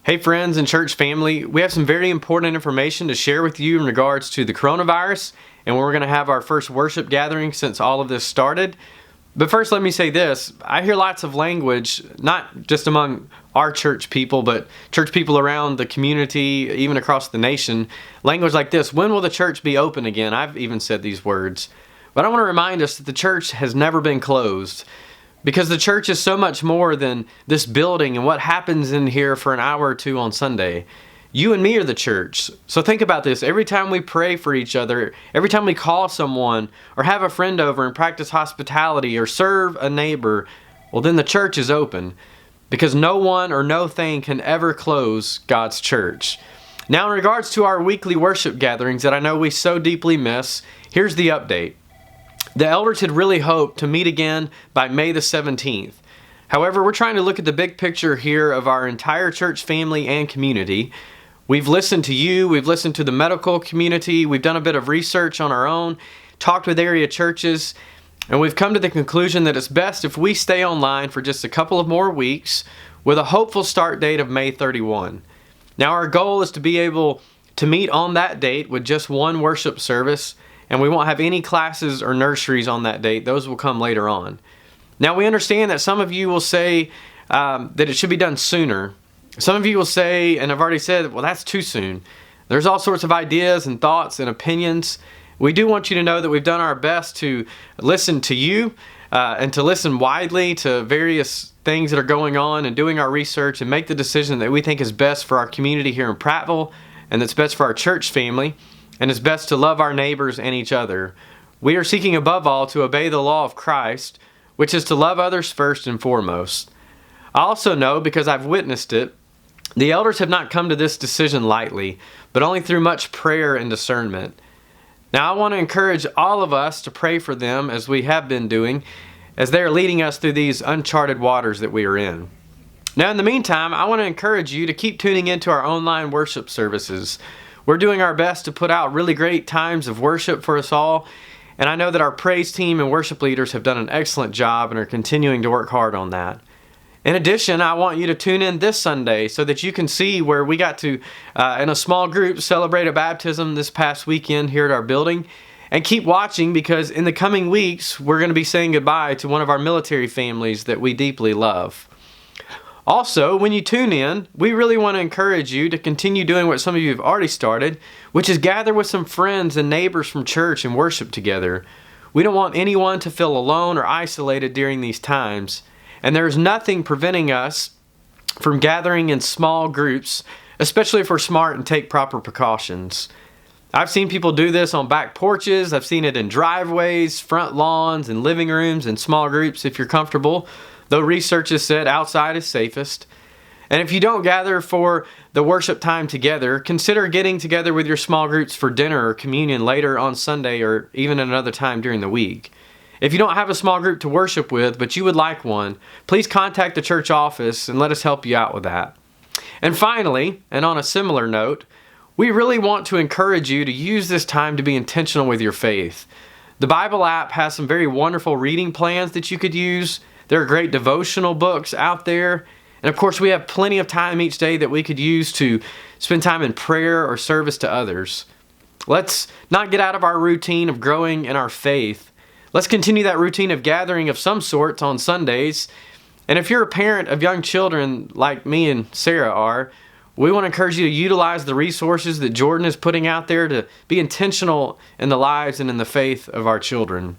Hey friends and church family, we have some very important information to share with you in regards to the coronavirus, and we're going to have our first worship gathering since all of this started. But first, let me say this. I hear lots of language, not just among our church people, but church people around the community, even across the nation. Language like this: when will the church be open again? I've even said these words. But I want to remind us that the church has never been closed, because the church is so much more than this building and what happens in here for an hour or two on Sunday. You and me are the church. So think about this. Every time we pray for each other, every time we call someone or have a friend over and practice hospitality or serve a neighbor, well, then the church is open, because no one or no thing can ever close God's church. Now, in regards to our weekly worship gatherings that I know we so deeply miss, here's the update. The elders had really hoped to meet again by May the 17th. However, we're trying to look at the big picture here of our entire church family and community. We've listened to you, we've listened to the medical community, we've done a bit of research on our own, talked with area churches, and we've come to the conclusion that it's best if we stay online for just a couple of more weeks with a hopeful start date of May 31. Now, our goal is to be able to meet on that date with just one worship service, and we won't have any classes or nurseries on that date. Those will come later on. Now, we understand that some of you will say that it should be done sooner. Some of you will say, and I've already said, well, that's too soon. There's all sorts of ideas and thoughts and opinions. We do want you to know that we've done our best to listen to you and to listen widely to various things that are going on, and doing our research and make the decision that we think is best for our community here in Prattville, and that's best for our church family, and it's best to love our neighbors and each other. We are seeking above all to obey the law of Christ, which is to love others first and foremost. I also know, because I've witnessed it, the elders have not come to this decision lightly, but only through much prayer and discernment. Now, I want to encourage all of us to pray for them, as we have been doing, as they are leading us through these uncharted waters that we are in. Now, in the meantime, I want to encourage you to keep tuning into our online worship services. We're doing our best to put out really great times of worship for us all, and I know that our praise team and worship leaders have done an excellent job and are continuing to work hard on that. In addition, I want you to tune in this Sunday so that you can see where we got to, in a small group, celebrate a baptism this past weekend here at our building. And keep watching, because in the coming weeks, we're going to be saying goodbye to one of our military families that we deeply love. Also, when you tune in, we really want to encourage you to continue doing what some of you have already started, which is gather with some friends and neighbors from church and worship together. We don't want anyone to feel alone or isolated during these times, and there is nothing preventing us from gathering in small groups, especially if we're smart and take proper precautions. I've seen people do this on back porches. I've seen it in driveways, front lawns, and living rooms in small groups if you're comfortable, though research has said outside is safest. And if you don't gather for the worship time together, consider getting together with your small groups for dinner or communion later on Sunday, or even another time during the week. If you don't have a small group to worship with, but you would like one, please contact the church office and let us help you out with that. And finally, and on a similar note, we really want to encourage you to use this time to be intentional with your faith. The Bible app has some very wonderful reading plans that you could use. There are great devotional books out there. And of course, we have plenty of time each day that we could use to spend time in prayer or service to others. Let's not get out of our routine of growing in our faith. Let's continue that routine of gathering of some sorts on Sundays. And if you're a parent of young children like me and Sarah are, we want to encourage you to utilize the resources that Jordan is putting out there to be intentional in the lives and in the faith of our children.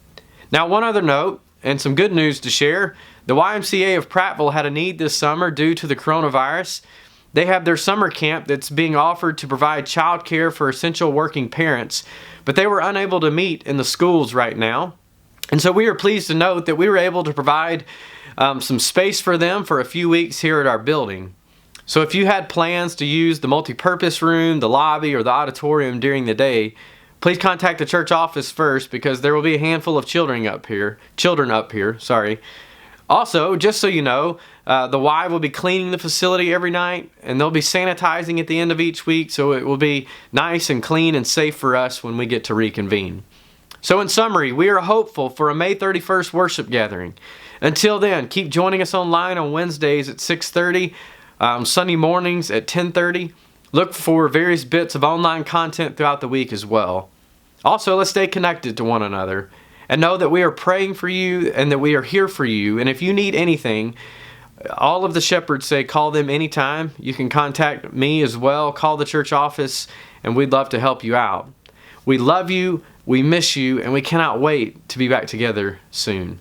Now, one other note, and some good news to share. The YMCA of Prattville had a need this summer due to the coronavirus. They have their summer camp that's being offered to provide child care for essential working parents, but they were unable to meet in the schools right now. And so we are pleased to note that we were able to provide some space for them for a few weeks here at our building. So if you had plans to use the multi-purpose room, the lobby, or the auditorium during the day, please contact the church office first, because there will be a handful of children up here. Also, just so you know, the Y will be cleaning the facility every night, and they'll be sanitizing at the end of each week, so it will be nice and clean and safe for us when we get to reconvene. So in summary, we are hopeful for a May 31st worship gathering. Until then, keep joining us online on Wednesdays at 6:30. Sunday mornings at 10:30. Look for various bits of online content throughout the week as well. Also, let's stay connected to one another and know that we are praying for you and that we are here for you. And if you need anything, all of the shepherds say call them anytime. You can contact me as well, call the church office, and we'd love to help you out. We love you, we miss you, and we cannot wait to be back together soon.